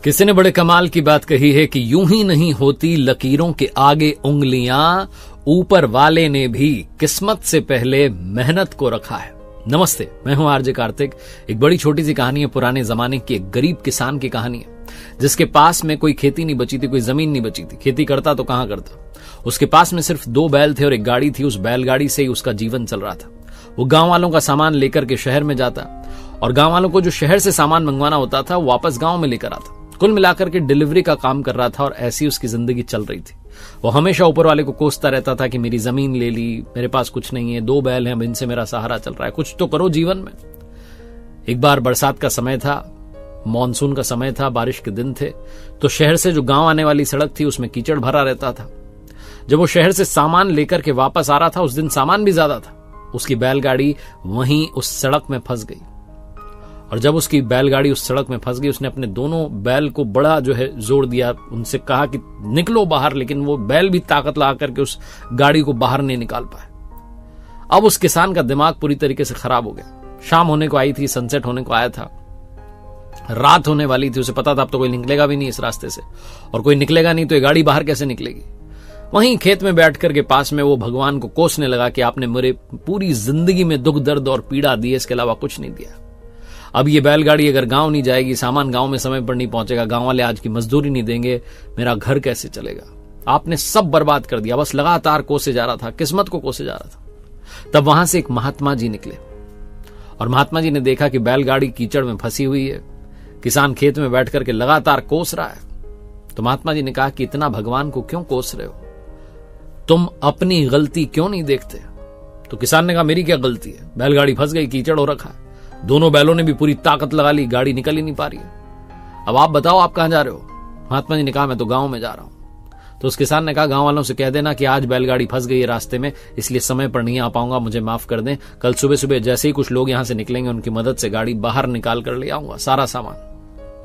किसी ने बड़े कमाल की बात कही है कि यूं ही नहीं होती लकीरों के आगे उंगलियां, ऊपर वाले ने भी किस्मत से पहले मेहनत को रखा है। नमस्ते, मैं हूं आरजे कार्तिक। एक बड़ी छोटी सी कहानी है, पुराने जमाने की एक गरीब किसान की कहानी है, जिसके पास में कोई खेती नहीं बची थी, कोई जमीन नहीं बची थी। खेती करता तो कहां करता। उसके पास में सिर्फ 2 बैल थे और एक गाड़ी थी। उस बैलगाड़ी से ही उसका जीवन चल रहा था। वो गांव वालों का सामान लेकर के शहर में जाता और गांव वालों को जो शहर से सामान मंगवाना होता था वो वापस गांव में लेकर आता। कुल मिलाकर के डिलीवरी का काम कर रहा था और ऐसी उसकी जिंदगी चल रही थी। वो हमेशा ऊपर वाले को कोसता रहता था कि मेरी जमीन ले ली, मेरे पास कुछ नहीं है, 2 बैल हैं, अब इनसे मेरा सहारा चल रहा है, कुछ तो करो जीवन में। एक बार बरसात का समय था, मॉनसून का समय था, बारिश के दिन थे, तो शहर से जो गांव आने वाली सड़क थी उसमें कीचड़ भरा रहता था। जब वो शहर से सामान लेकर के वापस आ रहा था, उस दिन सामान भी ज्यादा था, उसकी बैलगाड़ी वहीं उस सड़क में फंस गई। और जब उसकी बैलगाड़ी उस सड़क में फंस गई, उसने अपने दोनों बैल को बड़ा जोर दिया, उनसे कहा कि निकलो बाहर, लेकिन वो बैल भी ताकत लगा करके उस गाड़ी को बाहर नहीं निकाल पाए। अब उस किसान का दिमाग पूरी तरीके से खराब हो गया। शाम होने को आई थी, सनसेट होने को आया था, रात होने वाली थी। उसे पता था अब तो कोई निकलेगा भी नहीं इस रास्ते से, और कोई निकलेगा नहीं तो ये गाड़ी बाहर कैसे निकलेगी। वहीं खेत में बैठ करके पास में वो भगवान को कोसने लगा कि आपने मेरे पूरी जिंदगी में दुख दर्द और पीड़ा दी है, इसके अलावा कुछ नहीं दिया। अब ये बैलगाड़ी अगर गांव नहीं जाएगी, सामान गांव में समय पर नहीं पहुंचेगा, गांव वाले आज की मजदूरी नहीं देंगे, मेरा घर कैसे चलेगा। आपने सब बर्बाद कर दिया। बस लगातार कोसे जा रहा था, किस्मत को कोसे जा रहा था। तब वहां से एक महात्मा जी निकले और महात्मा जी ने देखा कि बैलगाड़ी कीचड़ में फंसी हुई है, किसान खेत में बैठ करके लगातार कोस रहा है। तो महात्मा जी ने कहा कि इतना भगवान को क्यों कोस रहे हो, तुम अपनी गलती क्यों नहीं देखते। तो किसान ने कहा मेरी क्या गलती है, बैलगाड़ी फंस गई, कीचड़ हो रखा है, दोनों बैलों ने भी पूरी ताकत लगा ली, गाड़ी निकल ही नहीं पा रही है। अब आप बताओ आप कहां जा रहे हो। महात्मा जी ने कहा मैं तो गांव में जा रहा हूं। तो उस किसान ने कहा गांव वालों से कह देना कि आज बैलगाड़ी फंस गई है रास्ते में, इसलिए समय पर नहीं आ पाऊंगा, मुझे माफ कर दें। कल सुबह सुबह जैसे ही कुछ लोग यहां से निकलेंगे, उनकी मदद से गाड़ी बाहर निकाल कर ले आऊंगा, सारा सामान।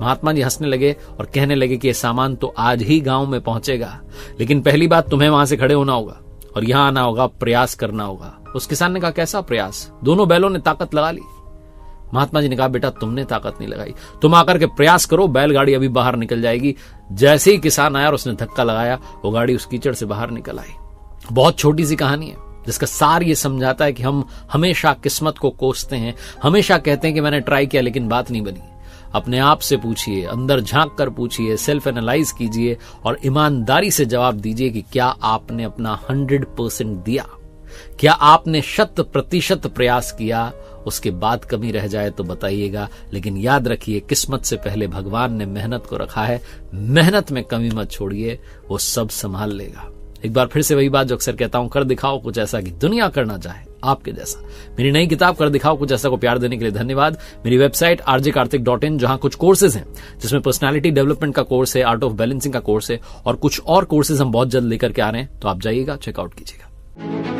महात्मा जी हंसने लगे और कहने लगे कि यह सामान तो आज ही गांव में पहुंचेगा, लेकिन पहली बात तुम्हें वहां से खड़े होना होगा और यहां आना होगा, प्रयास करना होगा। उस किसान ने कहा कैसा प्रयास, दोनों बैलों ने ताकत लगा ली। महात्मा जी ने कहा बेटा तुमने ताकत नहीं लगाई, तुम आकर के प्रयास करो, बैलगाड़ी अभी बाहर निकल जाएगी। जैसे ही किसान आया और उसने धक्का लगाया, वो गाड़ी उस कीचड़ से बाहर निकल आई। बहुत छोटी सी कहानी है जिसका सार ये समझाता है कि हम हमेशा किस्मत को कोसते हैं, हमेशा कहते हैं कि मैंने ट्राई किया लेकिन बात नहीं बनी। अपने आप से पूछिए, अंदर झांक कर पूछिए, सेल्फ एनालाइज कीजिए और ईमानदारी से जवाब दीजिए कि क्या आपने अपना 100% दिया, क्या आपने 100% प्रयास किया। उसके बाद कमी रह जाए तो बताइएगा, लेकिन याद रखिए किस्मत से पहले भगवान ने मेहनत को रखा है। मेहनत में कमी मत छोड़िए, वो सब संभाल लेगा। एक बार फिर से वही बात जो अक्सर कहता हूं, कर दिखाओ कुछ ऐसा कि दुनिया करना चाहे आपके जैसा। मेरी नई किताब कर दिखाओ कुछ ऐसा को प्यार देने के लिए धन्यवाद। मेरी वेबसाइट rjkartik.in, जहां कुछ कोर्सेज हैं, जिसमें पर्सनालिटी डेवलपमेंट का कोर्स है, आर्ट ऑफ बैलेंसिंग का कोर्स है और कुछ और कोर्सेज हम बहुत जल्द लेकर के आ रहे हैं, तो आप जाइएगा, चेकआउट कीजिएगा।